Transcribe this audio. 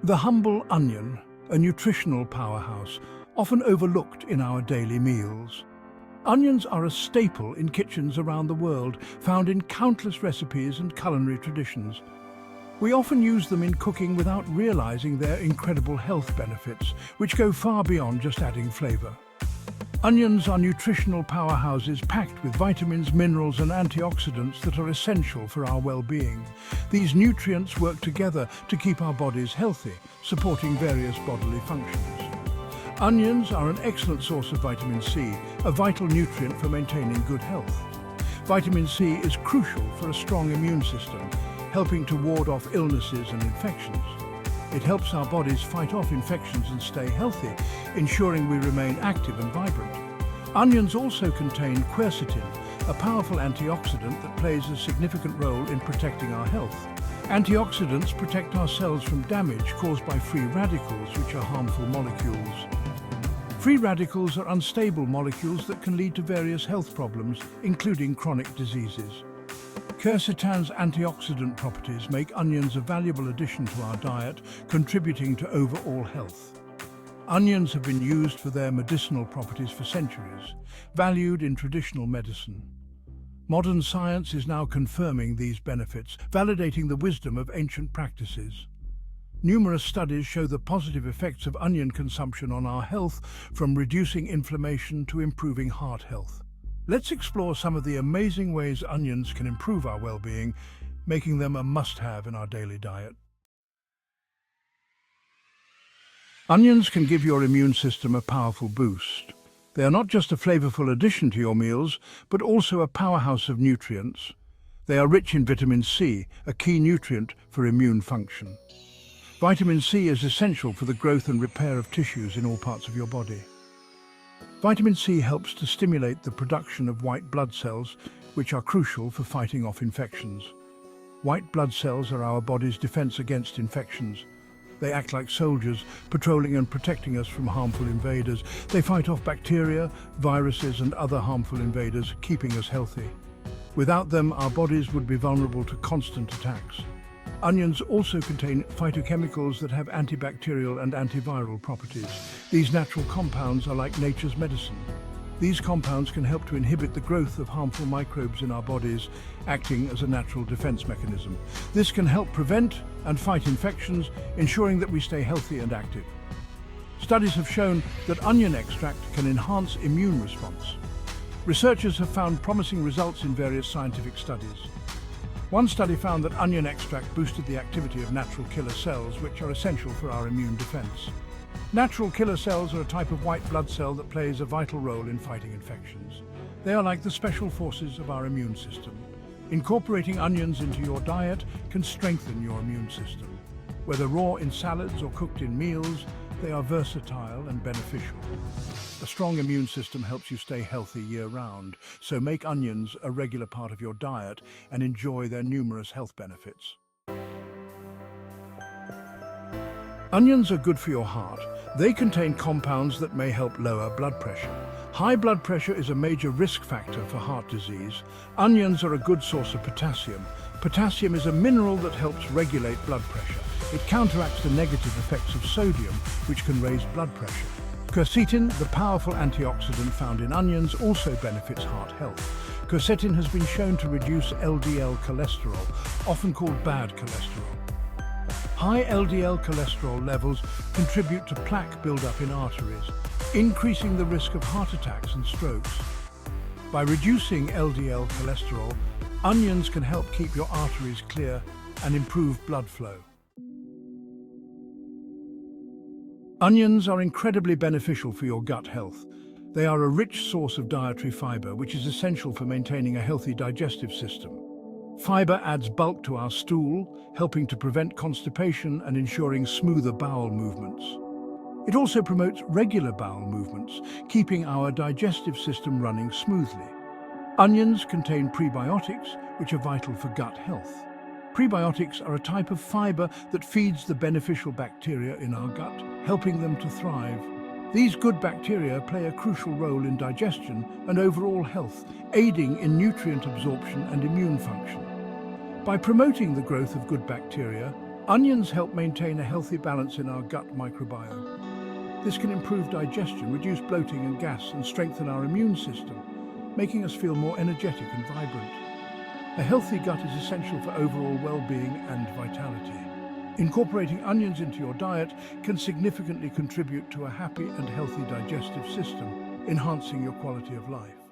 The humble onion, a nutritional powerhouse, often overlooked in our daily meals. Onions are a staple in kitchens around the world, found in countless recipes and culinary traditions. We often use them in cooking without realizing their incredible health benefits, which go far beyond just adding flavor. Onions are nutritional powerhouses packed with vitamins, minerals and antioxidants that are essential for our well-being. These nutrients work together to keep our bodies healthy, supporting various bodily functions. Onions are an excellent source of vitamin C, a vital nutrient for maintaining good health. Vitamin C is crucial for a strong immune system, helping to ward off illnesses and infections. It helps our bodies fight off infections and stay healthy, ensuring we remain active and vibrant. Onions also contain quercetin, a powerful antioxidant that plays a significant role in protecting our health. Antioxidants protect our cells from damage caused by free radicals, which are harmful molecules. Free radicals are unstable molecules that can lead to various health problems, including chronic diseases. Quercetin's antioxidant properties make onions a valuable addition to our diet, contributing to overall health. Onions have been used for their medicinal properties for centuries, valued in traditional medicine. Modern science is now confirming these benefits, validating the wisdom of ancient practices. Numerous studies show the positive effects of onion consumption on our health, from reducing inflammation to improving heart health. Let's explore some of the amazing ways onions can improve our well-being, making them a must-have in our daily diet. Onions can give your immune system a powerful boost. They are not just a flavorful addition to your meals, but also a powerhouse of nutrients. They are rich in vitamin C, a key nutrient for immune function. Vitamin C is essential for the growth and repair of tissues in all parts of your body. Vitamin C helps to stimulate the production of white blood cells, which are crucial for fighting off infections. White blood cells are our body's defense against infections. They act like soldiers, patrolling and protecting us from harmful invaders. They fight off bacteria, viruses and other harmful invaders, keeping us healthy. Without them, our bodies would be vulnerable to constant attacks. Onions also contain phytochemicals that have antibacterial and antiviral properties. These natural compounds are like nature's medicine. These compounds can help to inhibit the growth of harmful microbes in our bodies, acting as a natural defense mechanism. This can help prevent and fight infections, ensuring that we stay healthy and active. Studies have shown that onion extract can enhance immune response. Researchers have found promising results in various scientific studies. One study found that onion extract boosted the activity of natural killer cells, which are essential for our immune defense. Natural killer cells are a type of white blood cell that plays a vital role in fighting infections. They are like the special forces of our immune system. Incorporating onions into your diet can strengthen your immune system. Whether raw in salads or cooked in meals, they are versatile and beneficial. A strong immune system helps you stay healthy year-round, so make onions a regular part of your diet and enjoy their numerous health benefits. Onions are good for your heart. They contain compounds that may help lower blood pressure. High blood pressure is a major risk factor for heart disease. Onions are a good source of potassium. Potassium is a mineral that helps regulate blood pressure. It counteracts the negative effects of sodium, which can raise blood pressure. Quercetin, the powerful antioxidant found in onions, also benefits heart health. Quercetin has been shown to reduce LDL cholesterol, often called bad cholesterol. High LDL cholesterol levels contribute to plaque buildup in arteries, increasing the risk of heart attacks and strokes. By reducing LDL cholesterol, onions can help keep your arteries clear and improve blood flow. Onions are incredibly beneficial for your gut health. They are a rich source of dietary fiber, which is essential for maintaining a healthy digestive system. Fiber adds bulk to our stool, helping to prevent constipation and ensuring smoother bowel movements. It also promotes regular bowel movements, keeping our digestive system running smoothly. Onions contain prebiotics, which are vital for gut health. Prebiotics are a type of fiber that feeds the beneficial bacteria in our gut, helping them to thrive. These good bacteria play a crucial role in digestion and overall health, aiding in nutrient absorption and immune function. By promoting the growth of good bacteria, Onions help maintain a healthy balance in our gut microbiome. This can improve digestion, reduce bloating and gas, and strengthen our immune system, making us feel more energetic and vibrant. A healthy gut is essential for overall well-being and vitality. Incorporating onions into your diet can significantly contribute to a happy and healthy digestive system, enhancing your quality of life.